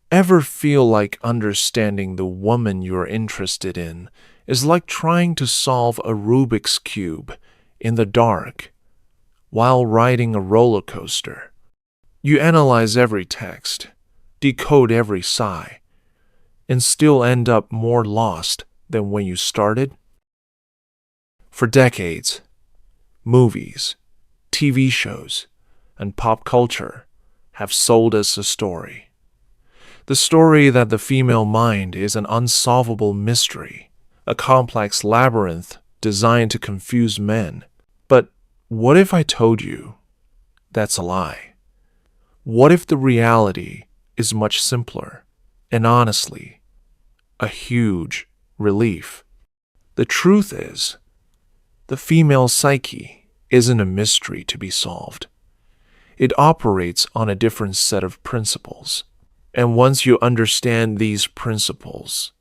Ever feel like understanding the woman you're interested in is like trying to solve a Rubik's Cube in the dark while riding a roller coaster? You analyze every text, decode every sigh, and still end up more lost than when you started? For decades, movies, TV shows, and pop culture have sold us a story. The story that the female mind is an unsolvable mystery, a complex labyrinth designed to confuse men. But what if I told you that's a lie? What if the reality is much simpler and honestly, a huge relief? The truth is, the female psyche isn't a mystery to be solved. It operates on a different set of principles. And once you understand these principles,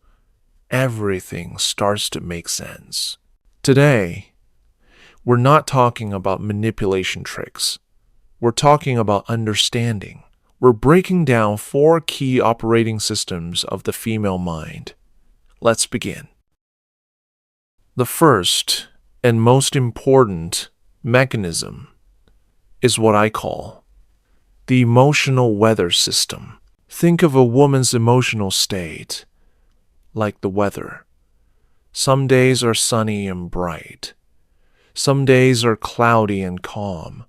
everything starts to make sense. Today, we're not talking about manipulation tricks. We're talking about understanding. We're breaking down 4 key operating systems of the female mind. Let's begin. The first and most important mechanism is what I call the emotional weather system. Think of a woman's emotional state like the weather. Some days are sunny and bright. Some days are cloudy and calm.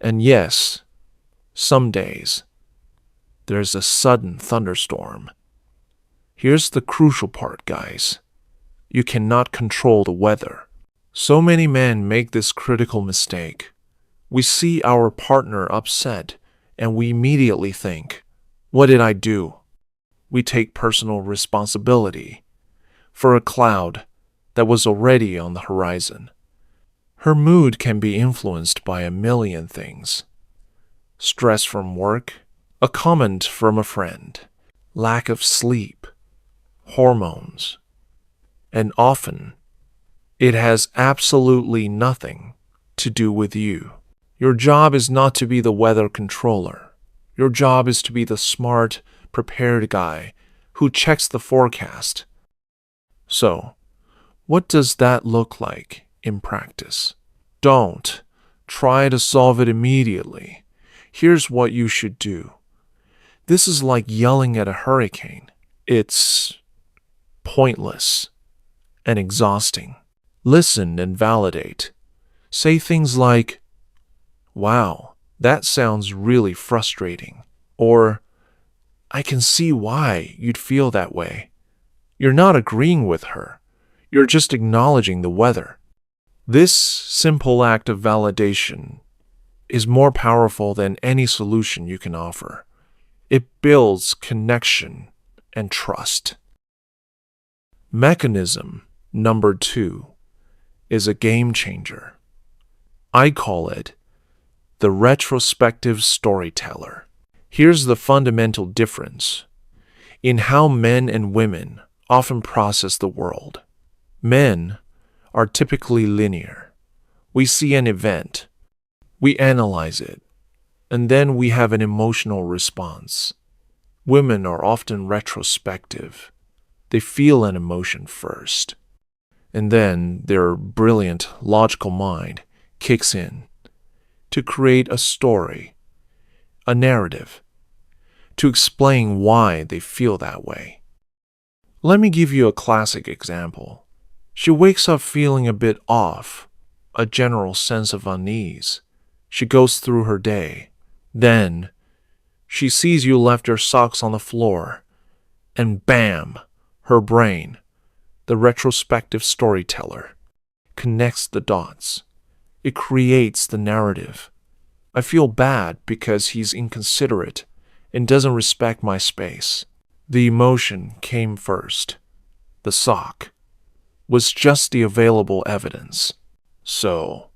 And yes, some days there's a sudden thunderstorm. Here's the crucial part, guys. You cannot control the weather. So many men make this critical mistake. We see our partner upset and we immediately think, what did I do? We take personal responsibility for a cloud that was already on the horizon. Her mood can be influenced by a million things. Stress from work, a comment from a friend, lack of sleep, hormones, and often it has absolutely nothing to do with you. Your job is not to be the weather controller. Your job is to be the smart, prepared guy who checks the forecast. So, what does that look like in practice? Don't try to solve it immediately. Here's what you should do. This is like yelling at a hurricane. It's pointless and exhausting. Listen and validate. Say things like, wow, that sounds really frustrating. Or, I can see why you'd feel that way. You're not agreeing with her. You're just acknowledging the weather. This simple act of validation is more powerful than any solution you can offer. It builds connection and trust. Mechanism number 2 is a game changer. I call it the retrospective storyteller. Here's the fundamental difference in how men and women often process the world. Men are typically linear. We see an event, we analyze it, and then we have an emotional response. Women are often retrospective. They feel an emotion first, and then their brilliant, logical mind kicks in to create a story, a narrative, to explain why they feel that way. Let me give you a classic example. She wakes up feeling a bit off, a general sense of unease. She goes through her day. Then, she sees you left your socks on the floor, and bam, her brain, the retrospective storyteller, connects the dots. It creates the narrative. I feel bad because he's inconsiderate and doesn't respect my space. The emotion came first. The sock was just the available evidence. So,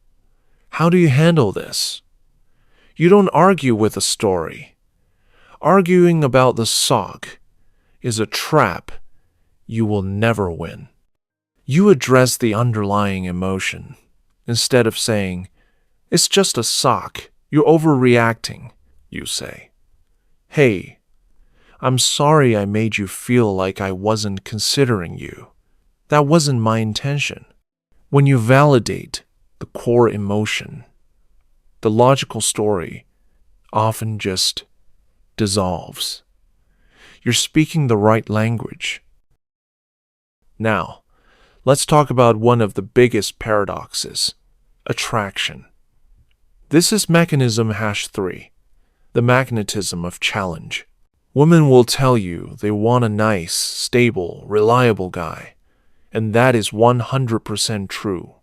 how do you handle this? You don't argue with a story. Arguing about the sock is a trap you will never win. You address the underlying emotion. Instead of saying, it's just a sock, you're overreacting, you say, hey, I'm sorry I made you feel like I wasn't considering you. That wasn't my intention. When you validate the core emotion, the logical story often just dissolves. You're speaking the right language. Now, let's talk about one of the biggest paradoxes: attraction. This is mechanism #3, the magnetism of challenge. Women will tell you they want a nice, stable, reliable guy, and that is 100% true.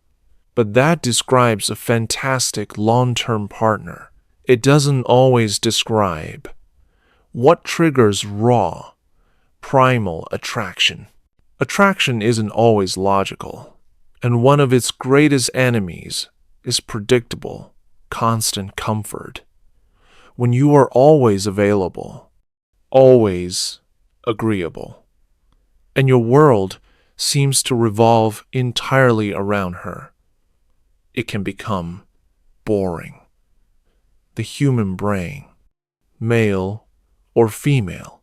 But that describes a fantastic long-term partner. It doesn't always describe what triggers raw, primal attraction. Attraction isn't always logical, and one of its greatest enemies is predictable, constant comfort. When you are always available, always agreeable, and your world seems to revolve entirely around her, it can become boring. The human brain, male or female,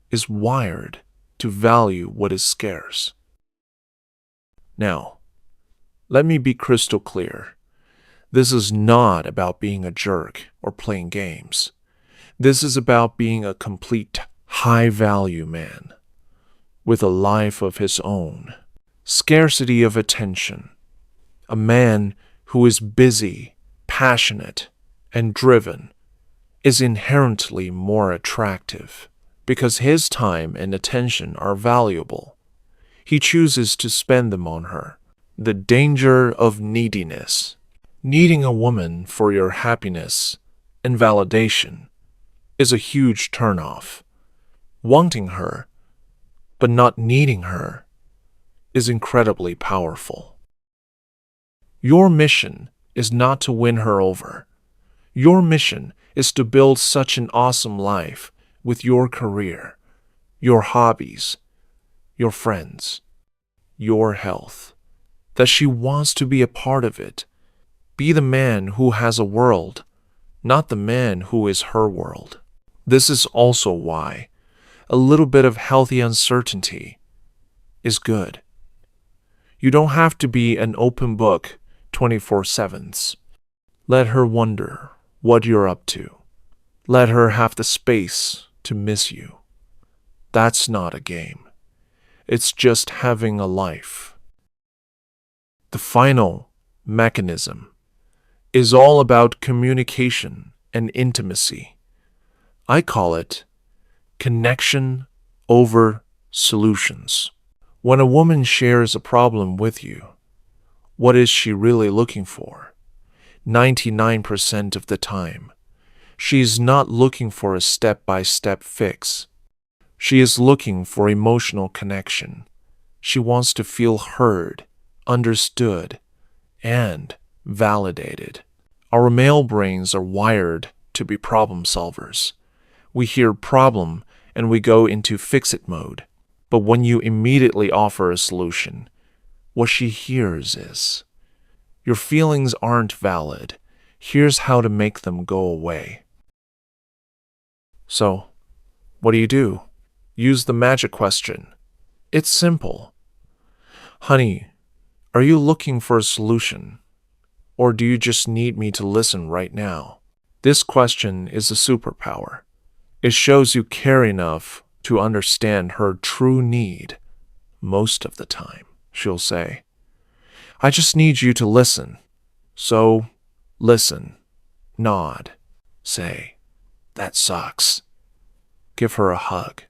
is wired to value what is scarce. Now, let me be crystal clear. This is not about being a jerk or playing games. This is about being a complete high-value man with a life of his own. Scarcity of attention. A man who is busy, passionate, and driven is inherently more attractive because his time and attention are valuable. He chooses to spend them on her. The danger of neediness. Needing a woman for your happiness and validation is a huge turnoff. Wanting her, but not needing her, is incredibly powerful. Your mission is not to win her over. Your mission is to build such an awesome life with your career, your hobbies, your friends, your health, that she wants to be a part of it. Be the man who has a world, not the man who is her world. This is also why a little bit of healthy uncertainty is good. You don't have to be an open book 24/7. Let her wonder what you're up to. Let her have the space to miss you. That's not a game. It's just having a life. The final mechanism is all about communication and intimacy. I call it connection over solutions. When a woman shares a problem with you, what is she really looking for? 99% of the time, she is not looking for a step-by-step fix. She is looking for emotional connection. She wants to feel heard, understood, and validated. Our male brains are wired to be problem solvers. We hear problem and we go into fix-it mode. But when you immediately offer a solution, what she hears is, your feelings aren't valid. Here's how to make them go away. So, what do? Use the magic question. It's simple. Honey, are you looking for a solution? Or do you just need me to listen right now? This question is a superpower. It shows you care enough to understand her true need. Most of the time, she'll say, I just need you to listen. So, listen, nod, say, that sucks. Give her a hug.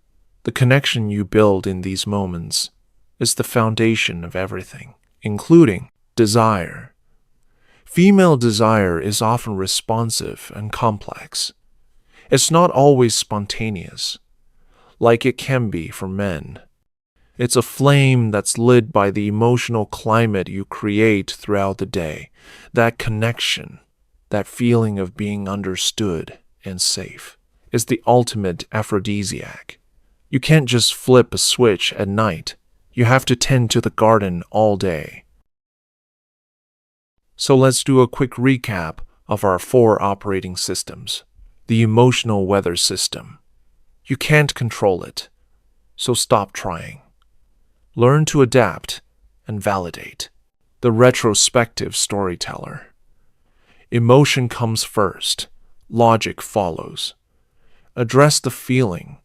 The connection you build in these moments is the foundation of everything, including desire. Female desire is often responsive and complex. It's not always spontaneous, like it can be for men. It's a flame that's lit by the emotional climate you create throughout the day. That connection, that feeling of being understood and safe, is the ultimate aphrodisiac. You can't just flip a switch at night. You have to tend to the garden all day. So let's do a quick recap of our 4 operating systems. The emotional weather system. You can't control it, so stop trying. Learn to adapt and validate. The retrospective storyteller. Emotion comes first, logic follows. Address the feeling,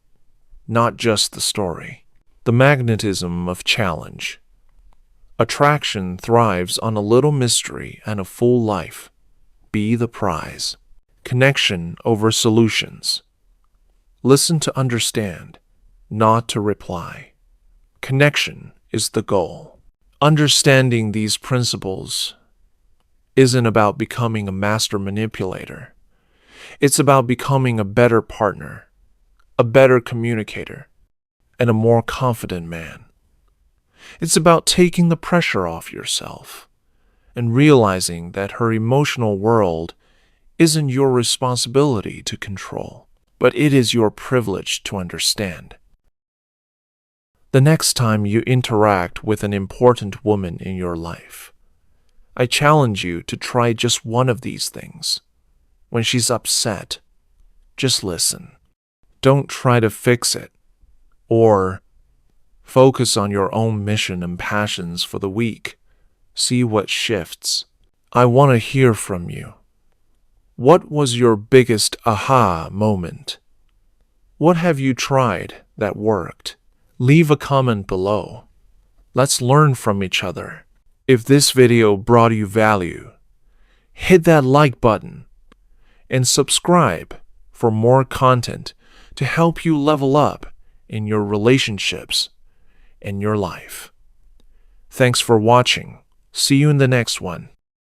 not just the story. The magnetism of challenge. Attraction thrives on a little mystery and a full life. Be the prize. Connection over solutions. Listen to understand, not to reply. Connection is the goal. Understanding these principles isn't about becoming a master manipulator. It's about becoming a better partner, a better communicator, and a more confident man. It's about taking the pressure off yourself and realizing that her emotional world isn't your responsibility to control, but it is your privilege to understand. The next time you interact with an important woman in your life, I challenge you to try just one of these things. When she's upset, just listen. Don't try to fix it, or focus on your own mission and passions for the week. See what shifts. I want to hear from you. What was your biggest aha moment? What have you tried that worked? Leave a comment below. Let's learn from each other. If this video brought you value, hit that like button and subscribe for more content to help you level up in your relationships and your life. Thanks for watching. See you in the next one.